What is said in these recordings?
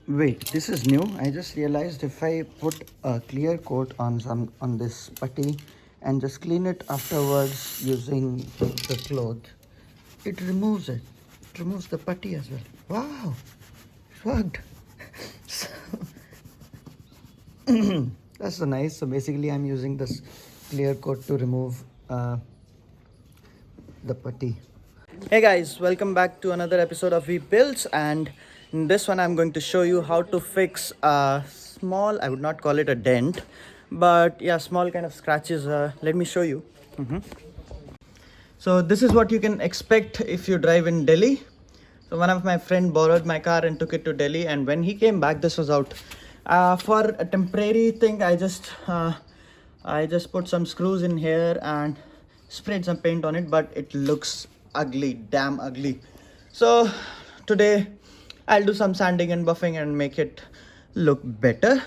Wait, this is new. I just realized if I put a clear coat on this putty and just clean it afterwards using the cloth, it removes it. It removes the putty as well. Wow, it worked. So, that's so nice. So basically, I'm using this clear coat to remove the putty. Hey guys, welcome back to another episode of vbuilds, and in this one I'm going to show you how to fix a small, I would not call it a dent, but yeah, small kind of scratches. Let me show you. So this is what you can expect if you drive in Delhi. So one of my friend borrowed my car and took it to Delhi, and when he came back, this was out. For a temporary thing, I just put some screws in here and sprayed some paint on it, but it looks ugly, damn ugly. So today I'll do some sanding and buffing and make it look better.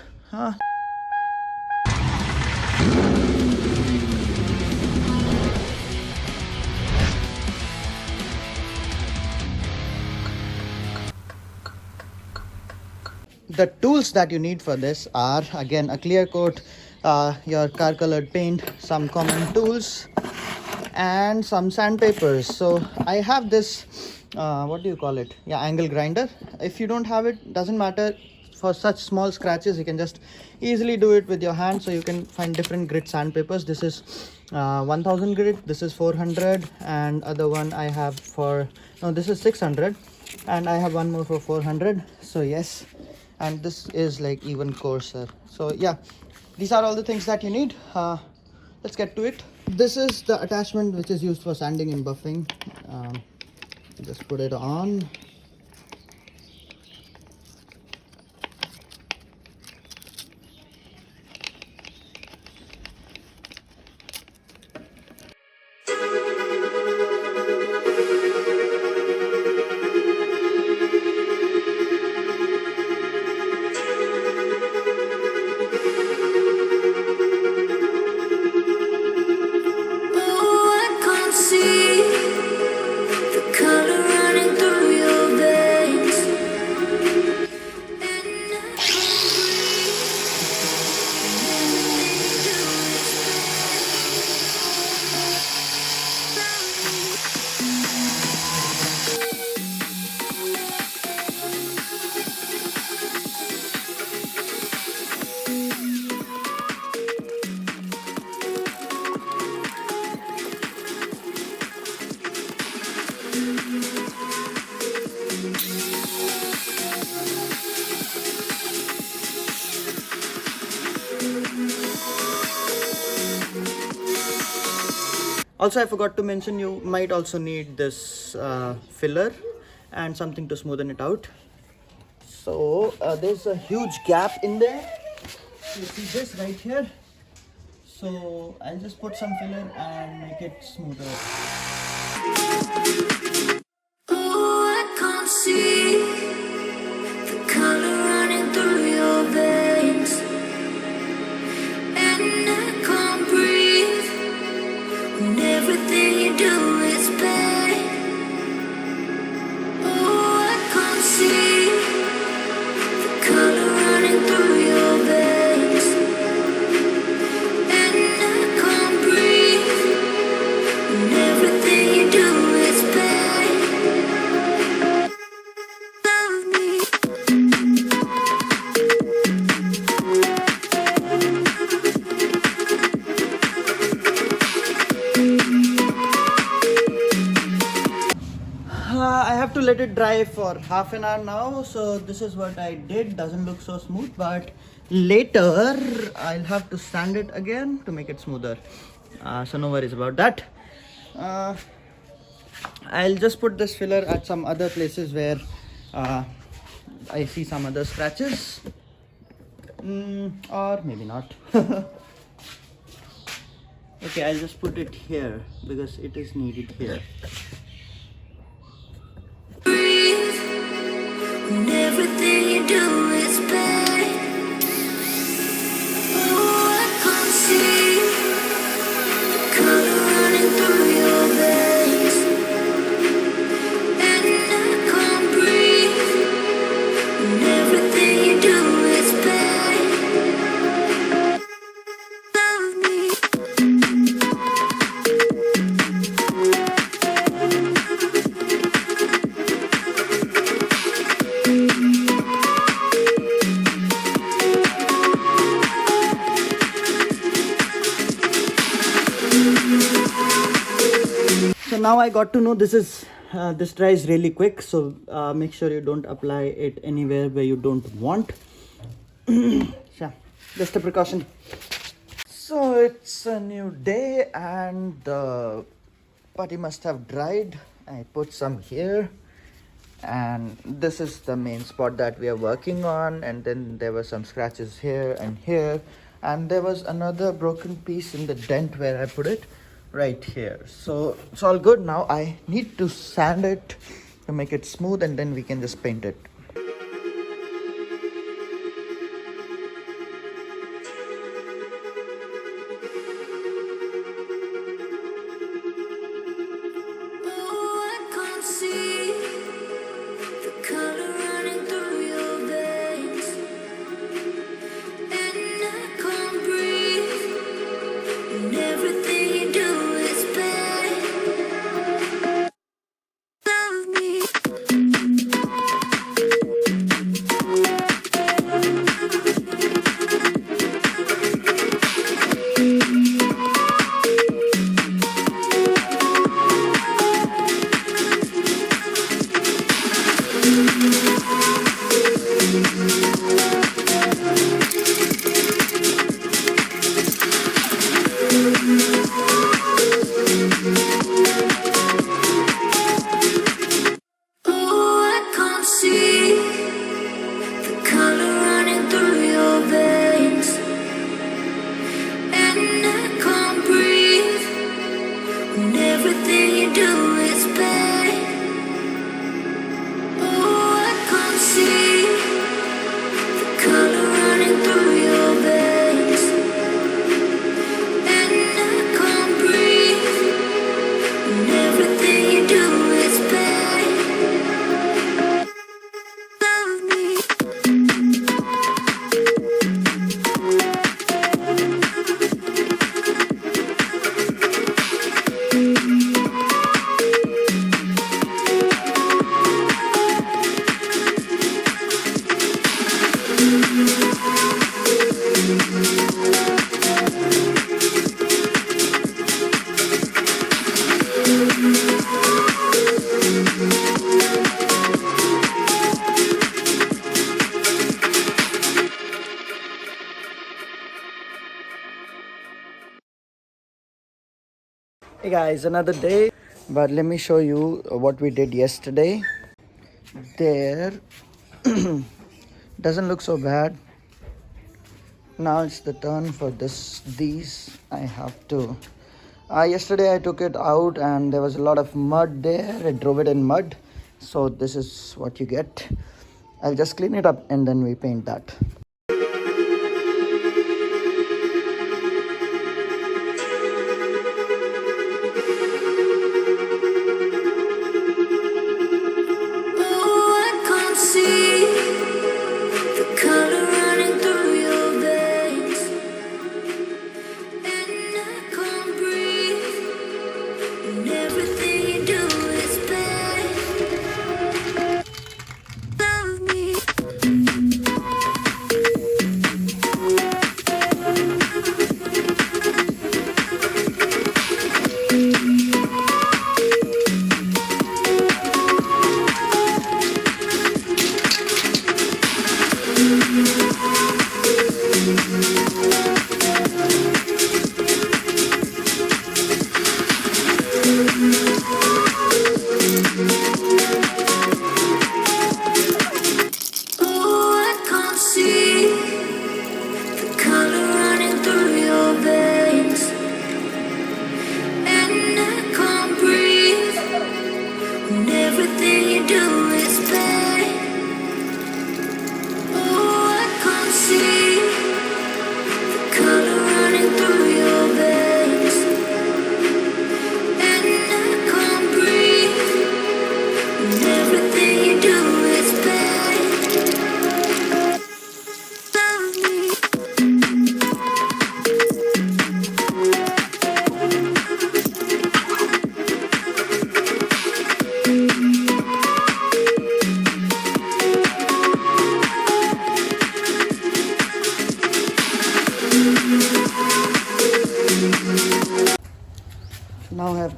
The tools that you need for this are again a clear coat, your car colored paint, some common tools, and some sandpapers. So I have this what do you call it, yeah, angle grinder. If you don't have it, doesn't matter. For such small scratches you can just easily do it with your hand. So you can find different grit sandpapers. This is 1000 grit, this is 400, and other one I have for, no, this is 600, and I have one more for 400. So yes, and this is like even coarser. So yeah, these are all the things that you need. Let's get to it. This is the attachment which is used for sanding and buffing. Just put it on. Also, I forgot to mention, you might also need this filler and something to smoothen it out. So there's a huge gap in there. You see this right here. So I'll just put some filler and make it smoother. Oh, I can't see the color running through your veins, and I can't breathe when everything you do is pain. Oh, I can't see the color running through your veins, and I can't breathe when everything you do is pain. Love me. I have to let it dry for half an hour now. So this is what I did. Doesn't look so smooth, but later I'll have to sand it again to make it smoother. So no worries about that. I'll just put this filler at some other places where I see some other scratches, or maybe not. Okay, I'll just put it here because it is needed here. And everything you do is pain. Oh, I can't see the color running through your veins, and I can't breathe. And everything now I got to know this dries really quick, so make sure you don't apply it anywhere where you don't want. Yeah, just a precaution. So it's a new day and the putty must have dried. I put some here, and this is the main spot that we are working on, and then there were some scratches here and here, and there was another broken piece in the dent where I put it right here. So it's all good. Now I need to sand it to make it smooth, and then we can just paint it. Hey guys, another day, but let me show you what we did yesterday. There doesn't look so bad. Now it's the turn for these I have to yesterday I took it out and there was a lot of mud there. I drove it in mud, so this is what you get. I'll just clean it up and then we paint that.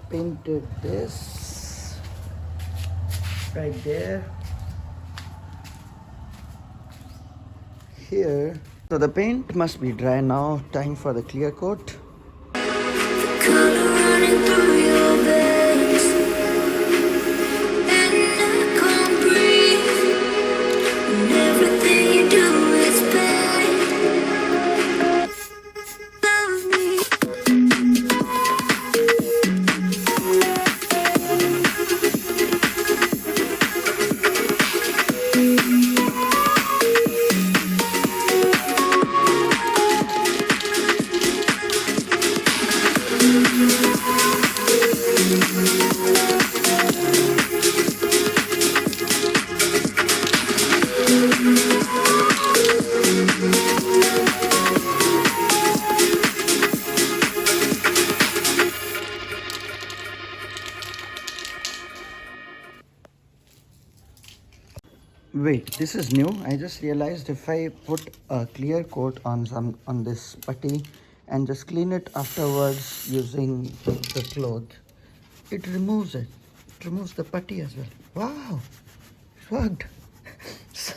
painted this right there, here. So the paint must be dry now. Time for the clear coat. Wait, this is new. I just realized if I put a clear coat on this putty and just clean it afterwards using the cloth, it removes it. It removes the putty as well. Wow, it worked. So,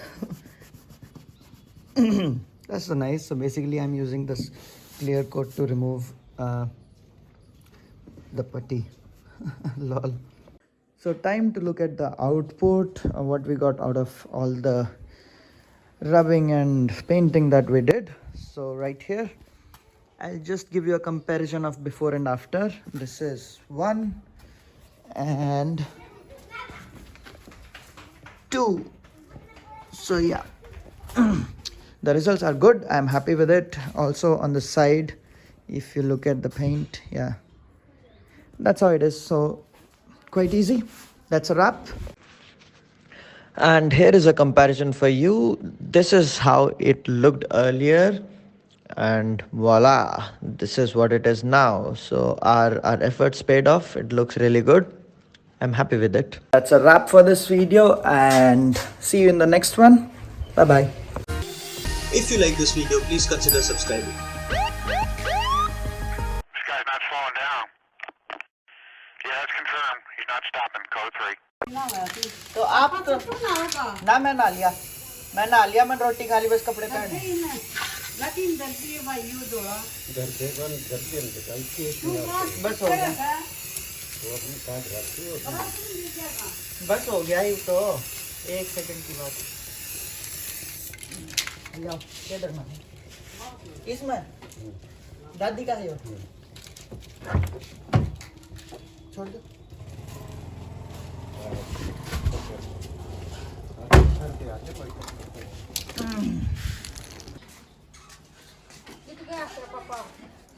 that's so nice. So basically I'm using this clear coat to remove the putty. Lol. So time to look at the output, what we got out of all the rubbing and painting that we did. So right here, I'll just give you a comparison of before and after. This is 1 and 2. So yeah, the results are good. I'm happy with it. Also on the side, if you look at the paint, yeah, that's how it is. So quite easy. That's a wrap. And here is a comparison for you. This is how it looked earlier, and voila, this is what it is now. So our efforts paid off. It looks really good. I'm happy with it. That's a wrap for this video, and see you in the next one. Bye bye. If you like this video, please consider subscribing. This guy's not slowing down. Yeah, that's confirmed. He's not stopping. Code 3. तो आप तो ना मैं ना लिया मैं रोटी खा ली बस कपड़े पहने बस हो गया बस हो गया ही तो 1 सेकंड की बात लिया किधर में इसमें दादी का है वो छोड़ दो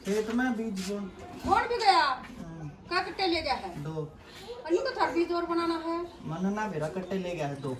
खेत में बीज छोड़ भी गया क्या कट्टे ले गया है 2 अन्नू को थार बीज और बनाना है मन ना मेरा कट्टे ले गया है 2